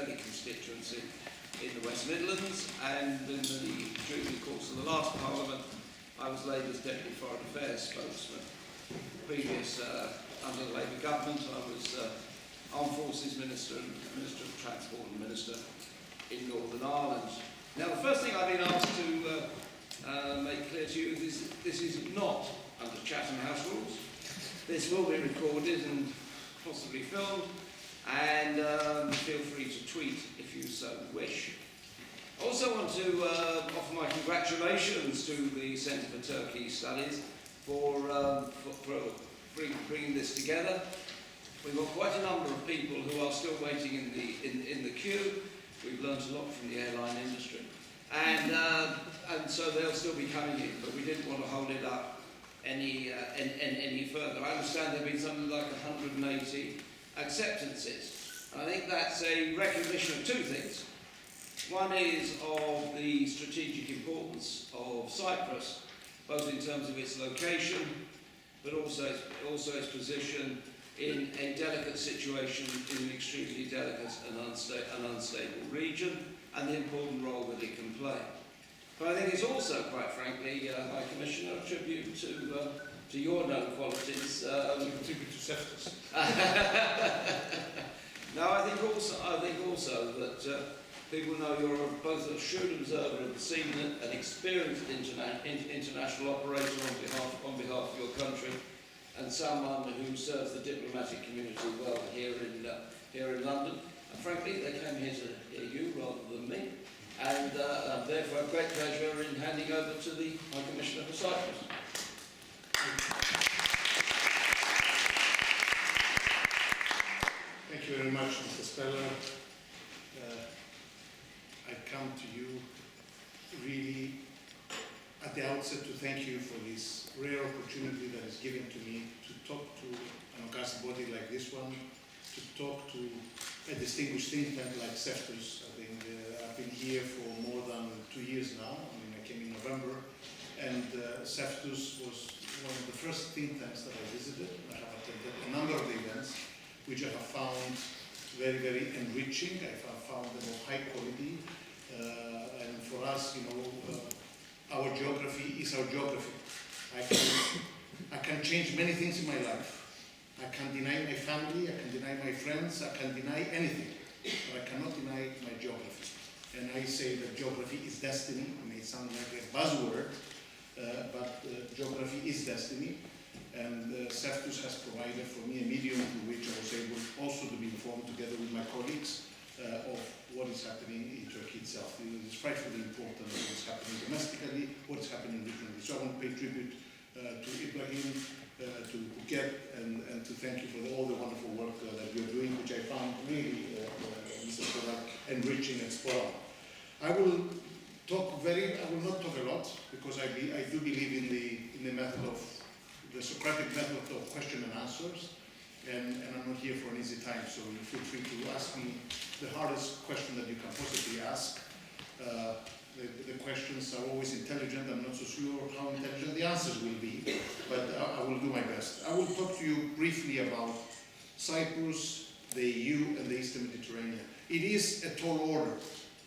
Warley constituency in the West Midlands, and during the course of the last Parliament I was Labour's Deputy Foreign Affairs spokesman. Previous, under the Labour government, I was Armed Forces Minister and Minister of Transport and Minister in Northern Ireland. Now, the first thing I've been asked to make clear to you is this is not under Chatham House rules. This will be recorded and possibly filmed, and feel free to tweet if you so wish. I also want to offer my congratulations to the Centre for Turkey Studies for bringing this together. We've got quite a number of people who are still waiting in the queue. We've learned a lot from the airline industry, and so they'll still be coming in. But we didn't want to hold it up any further. I understand there have been something like 180 acceptances. And I think that's a recognition of two things. One is of the strategic importance of Cyprus, both in terms of its location, but also its position in a delicate situation in an extremely delicate and unstable region, and the important role that it can play. But I think it's also, quite frankly, High Commissioner, a tribute to your known qualities. A tribute to CEFTUS. Now, I think also that people know you're both a shrewd observer of the scene, an experienced international operator on behalf of your country, and someone who serves the diplomatic community well here in London. And frankly, they came here to hear you rather than me, and therefore a great pleasure in handing over to the High Commissioner for Cyprus. Thank you very much, Mr. Spellar. I come to you really at the outset to thank you for this rare opportunity that is given to me to talk to an august body like this one, to talk to a distinguished think tank like CEFTUS. I think I've been here for more than 2 years now. I mean, I came in November, and CEFTUS was one of the first think tanks that I visited. I have attended a number of events, which I have found very, very enriching. I have found them of high quality, and for us, our geography is our geography. I can change many things in my life. I can deny my family, I can deny my friends, I can deny anything, but I cannot deny my geography. And I say that geography is destiny. It may sound like a buzzword, but geography is destiny. And CEFTUS has provided for me a medium through which I was able also to be informed together with my colleagues of what is happening in Turkey itself. It is frightfully important what is happening domestically, what is happening regionally. So I want to pay tribute to Ibrahim, to Bukit, and to thank you for all the wonderful work that you're doing, which I found really, Mr. Spellar, enriching and spot on. I will not talk a lot, because I do believe in the method of the Socratic method of question and answers, and I'm not here for an easy time, so feel free to ask me the hardest question that you can possibly ask. The questions are always intelligent. I'm not so sure how intelligent the answers will be, but I will do my best. I will talk to you briefly about Cyprus, the EU, and the Eastern Mediterranean. It is a tall order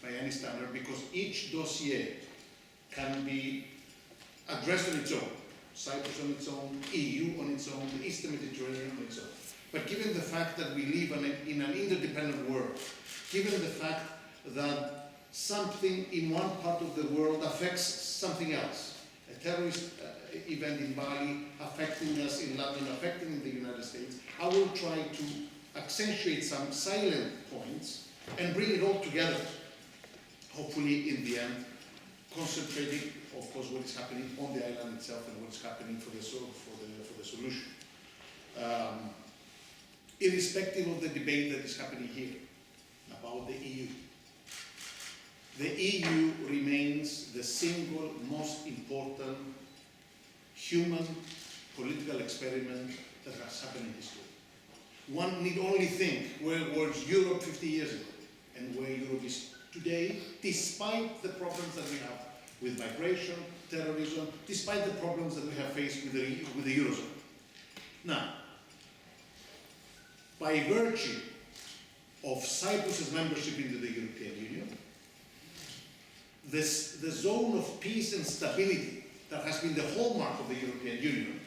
by any standard, because each dossier can be addressed on its own. Cyprus on its own, EU on its own, the Eastern Mediterranean on its own. But given the fact that we live in an interdependent world, given the fact that something in one part of the world affects something else, a terrorist event in Bali affecting us in London, affecting the United States, I will try to accentuate some silent points and bring it all together, hopefully in the end, concentrating, of course, what is happening on the island itself and what is happening for the solution. Irrespective of the debate that is happening here about the EU, the EU remains the single most important human political experiment that has happened in history. One need only think where was Europe 50 years ago and where Europe is today, despite the problems that we have with migration, terrorism, despite the problems that we have faced with the Eurozone. Now, by virtue of Cyprus's membership into the European Union, the zone of peace and stability that has been the hallmark of the European Union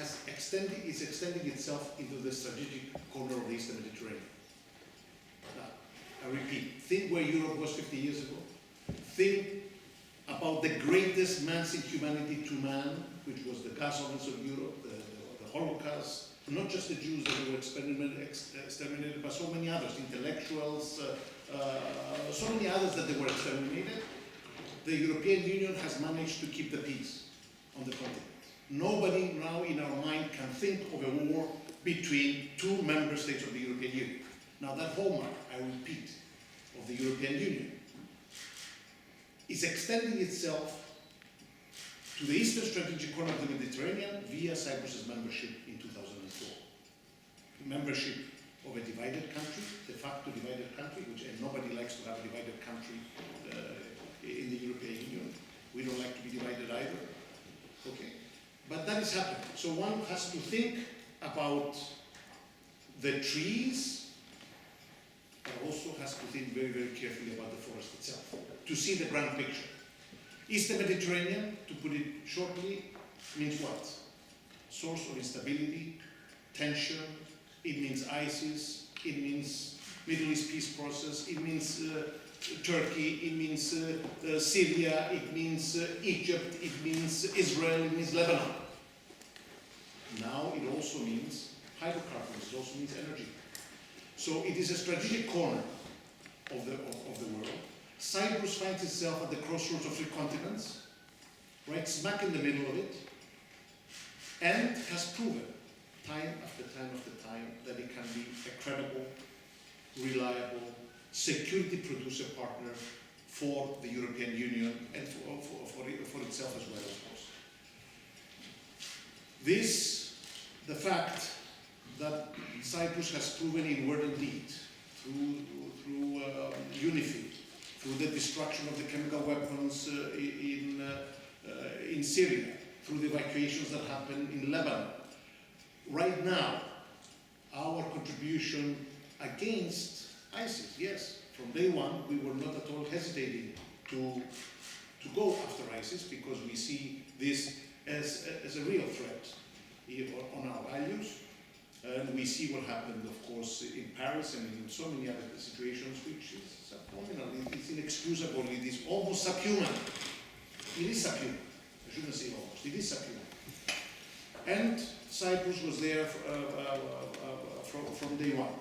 is extending itself into the strategic corner of the Eastern Mediterranean. Now, I repeat, think where Europe was 50 years ago. Think about the greatest man's inhumanity to man, which was the Kazovans of Europe, the Holocaust, not just the Jews that were exterminated, but so many others, intellectuals, so many others that they were exterminated. The European Union has managed to keep the peace on the continent. Nobody now in our mind can think of a war between two member states of the European Union. Now that hallmark, I repeat, of the European Union is extending itself to the eastern strategic corner of the Mediterranean via Cyprus's membership in 2004. Membership of a divided country, de facto divided country, which nobody likes to have a divided country in the European Union. We don't like to be divided either. Okay. But that is happening. So one has to think about the trees, but also has to think very, very carefully about the forest itself, to see the grand picture. Eastern Mediterranean, to put it shortly, means what? Source of instability, tension, it means ISIS, it means Middle East peace process, it means Turkey, it means Syria, it means Egypt, it means Israel, it means Lebanon. Now it also means hydrocarbons, it also means energy. So it is a strategic corner of the world. Cyprus finds itself at the crossroads of three continents, right smack in the middle of it, and has proven time after time after time that it can be a credible, reliable, security producer partner for the European Union and for itself as well, of course. The fact that Cyprus has proven in word and deed, through UNIFIL, through the destruction of the chemical weapons in Syria, through the evacuations that happened in Lebanon. Right now, our contribution against ISIS, yes, from day one, we were not at all hesitating to go after ISIS because we see this as a real threat on our values. And we see what happened, of course, in Paris and in so many other situations, which is abominable, it's inexcusable, it is almost subhuman. It is subhuman. I shouldn't say almost, it is subhuman. And Cyprus was there from day one.